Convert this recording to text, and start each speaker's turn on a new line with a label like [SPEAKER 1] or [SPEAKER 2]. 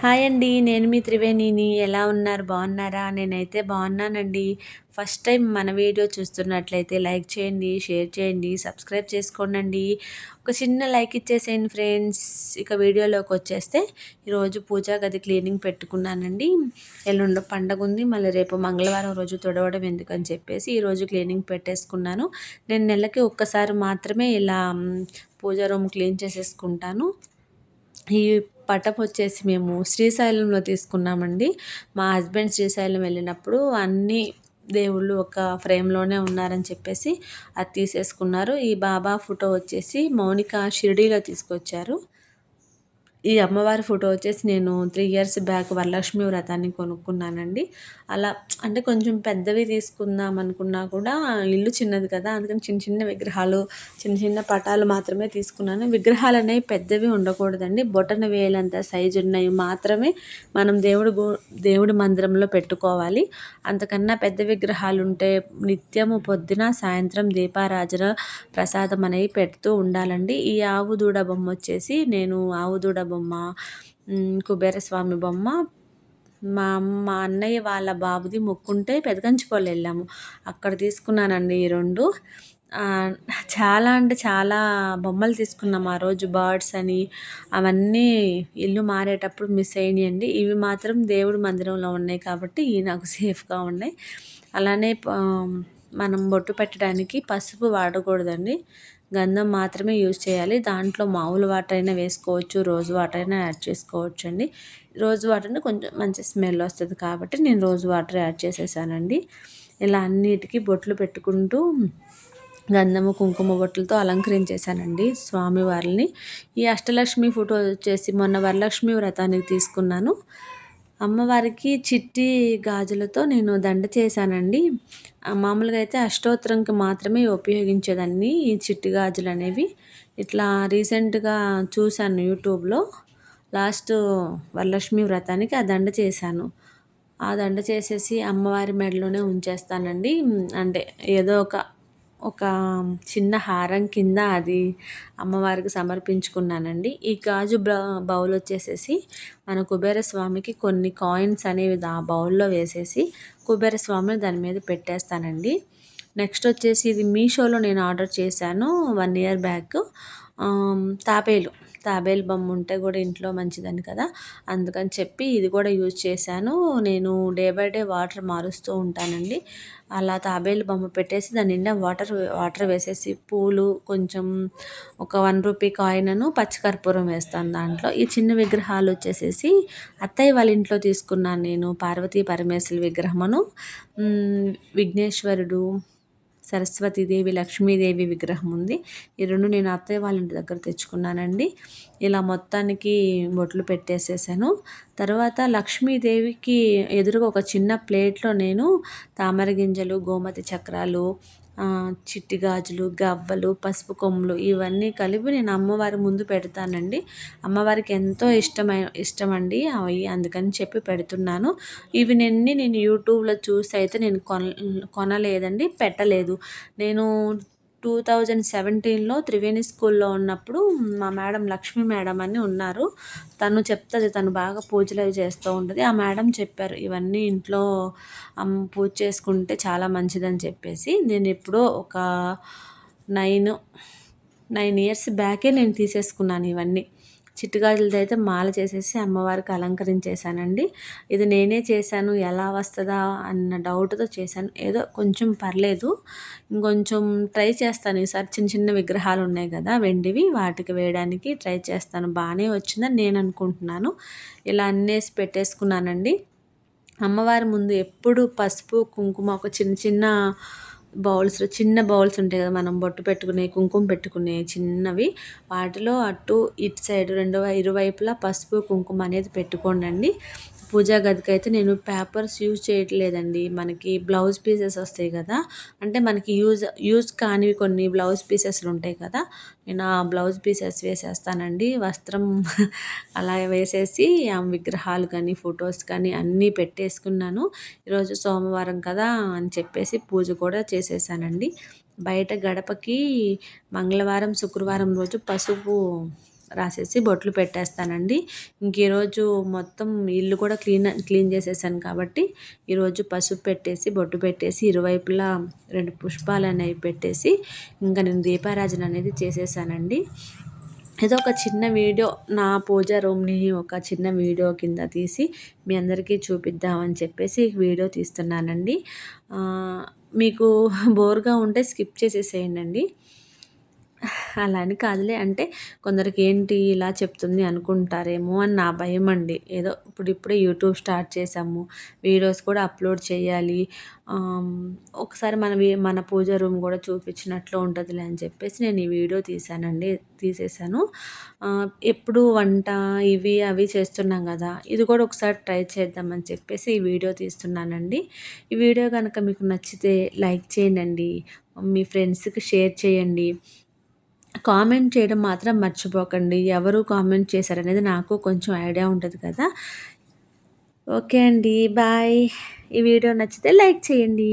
[SPEAKER 1] Hi అండి. నేను మీ త్రివేణిని. ఎలా ఉన్నారు? బాగున్నారా? నేనైతే బాగున్నానండి. ఫస్ట్ టైం మన వీడియో చూస్తున్నట్లయితే లైక్ చేయండి, షేర్ చేయండి, సబ్స్క్రైబ్ చేసుకోండండి. ఒక చిన్న లైక్ ఇచ్చేసేయండి ఫ్రెండ్స్. ఇక వీడియోలోకి వచ్చేస్తే ఈరోజు పూజా గది క్లీనింగ్ పెట్టుకున్నానండి. ఎల్లుండి పండగ ఉంది. మళ్ళీ రేపు మంగళవారం రోజు తుడవడం ఎందుకని చెప్పేసి ఈరోజు క్లీనింగ్ పెట్టేసుకున్నాను. నేను నెలకి ఒక్కసారి మాత్రమే ఇలా పూజా రూమ్ క్లీన్ చేసేసుకుంటాను. ఈ పటం వచ్చేసి మేము శ్రీశైలంలో తీసుకున్నామండి. మా హస్బెండ్ శ్రీశైలం వెళ్ళినప్పుడు అన్ని దేవుళ్ళు ఒక ఫ్రేమ్లోనే ఉన్నారని చెప్పేసి అది తీసేసుకున్నారు. ఈ బాబా ఫోటో వచ్చేసి మౌనిక షిరిడీలో తీసుకొచ్చారు. ఈ అమ్మవారి ఫోటో వచ్చేసి నేను 3 ఇయర్స్ బ్యాక్ వరలక్ష్మి వ్రతాన్ని కొనుక్కున్నానండి. అలా అంటే కొంచెం పెద్దవి తీసుకుందాం అనుకున్నా కూడా ఇల్లు చిన్నది కదా, అందుకని చిన్న చిన్న విగ్రహాలు, చిన్న చిన్న పటాలు మాత్రమే తీసుకున్నాను. విగ్రహాలు అనేవి పెద్దవి ఉండకూడదండి. బొటన వేలంత సైజు ఉన్నవి మాత్రమే మనం దేవుడి మందిరంలో పెట్టుకోవాలి. అంతకన్నా పెద్ద విగ్రహాలు ఉంటే నిత్యము పొద్దున సాయంత్రం దీపారాజన ప్రసాదం అనేవి పెడుతూ ఉండాలండి. ఈ ఆవు దూడ బొమ్మ వచ్చేసి నేను ఆవు దూడ బొమ్మ, కుబేరస్వామి బొమ్మ, మా అన్నయ్య వాళ్ళ బాబుది మొక్కుంటే పెదకంచిపల్లి వెళ్ళాము, అక్కడ తీసుకున్నానండి ఈ రెండు. చాలా అంటే చాలా బొమ్మలు తీసుకున్నాం ఆ రోజు. బర్డ్స్ అని అవన్నీ ఇల్లు మారేటప్పుడు మిస్ అయినాయండి. ఇవి మాత్రం దేవుడి మందిరంలో ఉన్నాయి కాబట్టి ఇవి నాకు సేఫ్గా ఉన్నాయి. అలానే మనం బొట్టు పెట్టడానికి పసుపు వాడకూడదండి. గంధం మాత్రమే యూజ్ చేయాలి. దాంట్లో మామూలు వాటర్ అయినా వేసుకోవచ్చు, రోజు వాటర్ అయినా యాడ్ చేసుకోవచ్చు అండి. రోజు వాటర్ని కొంచెం మంచి స్మెల్ వస్తుంది కాబట్టి నేను రోజు వాటర్ యాడ్ చేసేసానండి. ఇలా అన్నిటికీ బొట్లు పెట్టుకుంటూ గంధము కుంకుమ బొట్లతో అలంకరించేశానండి స్వామివారిని. ఈ అష్టలక్ష్మి ఫోటో వచ్చేసి మొన్న వరలక్ష్మి వ్రతానికి తీసుకున్నాను. అమ్మవారికి చిట్టి గాజులతో నేను దండ చేశానండి. మామూలుగా అయితే అష్టోత్తరంకి మాత్రమే ఉపయోగించేదాన్ని ఈ చిట్టి గాజులు అనేవి. ఇట్లా రీసెంట్గా చూశాను యూట్యూబ్లో. లాస్ట్ వరలక్ష్మి వ్రతానికి ఆ దండ చేశాను. ఆ దండ చేసేసి అమ్మవారి మెడలోనే ఉంచేస్తానండి. అంటే ఏదో ఒక చిన్న హారం కింద అది అమ్మవారికి సమర్పించుకున్నానండి. ఈ గాజు బౌల్ వచ్చేసేసి మన కుబేరస్వామికి కొన్ని కాయిన్స్ అనేవి ఆ బౌల్లో వేసేసి కుబేరస్వామిని దాని మీద పెట్టేస్తానండి. నెక్స్ట్ వచ్చేసి ఇది మీషోలో నేను ఆర్డర్ చేశాను 1 ఇయర్ బ్యాక్. తాబేలు బొమ్మ ఉంటే కూడా ఇంట్లో మంచిదని కదా, అందుకని చెప్పి ఇది కూడా యూజ్ చేశాను. నేను డే బై డే వాటర్ మారుస్తూ ఉంటానండి. అలా తాబేలు బొమ్మ పెట్టేసి దాని నిండా వాటర్ వేసేసి పూలు కొంచెం ఒక 1 రూపీ కాయిన్ను పచ్చికర్పూరం వేస్తాను దాంట్లో. ఈ చిన్న విగ్రహాలు వచ్చేసేసి అత్తయ్య వాళ్ళ ఇంట్లో తీసుకున్నాను నేను. పార్వతీ పరమేశ్వరుల విగ్రహమును, విఘ్నేశ్వరుడు, సరస్వతీదేవి, లక్ష్మీదేవి విగ్రహం ఉంది. ఈ రెండు నేను అత్తయ్య వాళ్ళ ఇంటి దగ్గర తెచ్చుకున్నానండి. ఇలా మొత్తానికి బొట్లు పెట్టేసేసాను. తర్వాత లక్ష్మీదేవికి ఎదురుగా ఒక చిన్న ప్లేట్లో నేను తామర గింజలు, గోమతి చక్రాలు, చిట్టి గాజులు, గవ్వలు, పసుపు కొమ్ములు ఇవన్నీ కలిపి నేను అమ్మవారి ముందు పెడతానండి. అమ్మవారికి ఎంతో ఇష్టమండి అవి, అందుకని చెప్పి పెడుతున్నాను. ఇవి నేను యూట్యూబ్లో చూసి అయితే నేను కొనలేదండి, పెట్టలేదు. నేను 2017లో త్రివేణి స్కూల్లో ఉన్నప్పుడు మా మేడం లక్ష్మీ మేడం అని ఉన్నారు. తను చెప్తుంది, తను బాగా పూజలు అవి చేస్తూ ఉంటుంది. ఆ మేడం చెప్పారు ఇవన్నీ ఇంట్లో పూజ చేసుకుంటే చాలా మంచిదని చెప్పేసి. నేను ఎప్పుడో ఒక 9 ఇయర్స్ బ్యాకే నేను తీసేసుకున్నాను ఇవన్నీ. చిట్టుగాజులతో అయితే మాల చేసేసి అమ్మవారికి అలంకరించేశానండి. ఇది నేనే చేశాను, ఎలా వస్తుందా అన్న డౌట్తో చేశాను. ఏదో కొంచెం పర్లేదు, ఇంకొంచెం ట్రై చేస్తాను ఈసారి. చిన్న చిన్న విగ్రహాలు ఉన్నాయి కదా వెండివి, వాటికి వేయడానికి ట్రై చేస్తాను. బాగానే వచ్చిందని నేను అనుకుంటున్నాను. ఇలా అన్నేసి పెట్టేసుకున్నానండి. అమ్మవారి ముందు ఎప్పుడు పసుపు కుంకుమ ఒక చిన్న బౌల్స్ ఉంటాయి కదా, మనం బొట్టు పెట్టుకునే కుంకుమ పెట్టుకునే చిన్నవి, వాటిలో అటు ఇటు సైడ్ ఇరువైపులా పసుపు కుంకుమ అనేది పెట్టుకోండి. పూజా గదికి అయితే నేను పేపర్స్ యూజ్ చేయట్లేదండి. మనకి బ్లౌజ్ పీసెస్ వస్తాయి కదా, అంటే మనకి యూజ్ కానివి కొన్ని బ్లౌజ్ పీసెస్లు ఉంటాయి కదా, నేను ఆ బ్లౌజ్ పీసెస్ వేసేస్తానండి. వస్త్రం అలా వేసేసి ఆ విగ్రహాలు కానీ ఫొటోస్ కానీ అన్నీ పెట్టేసుకున్నాను. ఈరోజు సోమవారం కదా అని చెప్పేసి పూజ కూడా చేసేసానండి. బయట గడపకి మంగళవారం, శుక్రవారం రోజు పసుపు రాసేసి బొట్లు పెట్టేస్తానండి. ఇంక ఈరోజు మొత్తం ఇల్లు కూడా క్లీన్ చేసేసాను కాబట్టి ఈరోజు పసుపు పెట్టేసి బొట్టు పెట్టేసి ఇరువైపులా 2 పుష్పాలనేవి పెట్టేసి ఇంకా నేను దీపారాజన అనేది చేసేసానండి. ఏదో ఒక చిన్న వీడియో నా పూజా రూమ్‌ని ఒక చిన్న వీడియో కింద తీసి మీ అందరికీ చూపిద్దామని చెప్పేసి వీడియో తీస్తున్నానండి. మీకు బోర్‌గా ఉంటే స్కిప్ చేసేసేయండండి. అలా అని కాదులే. అంటే కొందరికి ఏంటి ఇలా చెప్తుంది అనుకుంటారేమో అని నా భయమండి. ఏదో ఇప్పుడిప్పుడే యూట్యూబ్ స్టార్ట్ చేశాము. వీడియోస్ కూడా అప్‌లోడ్ చేయాలి. ఒకసారి మన పూజ రూమ్ కూడా చూపించినట్లు ఉంటదిలే అని చెప్పేసి నేను ఈ వీడియో తీసేసాను. ఎప్పుడు వంట ఇవి అవి చేస్తున్నాం కదా! ఇది కూడా ఒకసారి ట్రై చేద్దామని చెప్పేసి ఈ వీడియో తీస్తున్నానండి. ఈ వీడియో గనక మీకు నచ్చితే లైక్ చేయండండి. మీ ఫ్రెండ్స్‌కి షేర్ చేయండి. కామెంట్ చేయడం మాత్రం మర్చిపోకండి. ఎవరు కామెంట్ చేశారనేది నాకు కొంచెం ఐడియా ఉంటది కదా! ఓకే అండి. బాయ్. ఈ వీడియో నచ్చితే లైక్ చేయండి.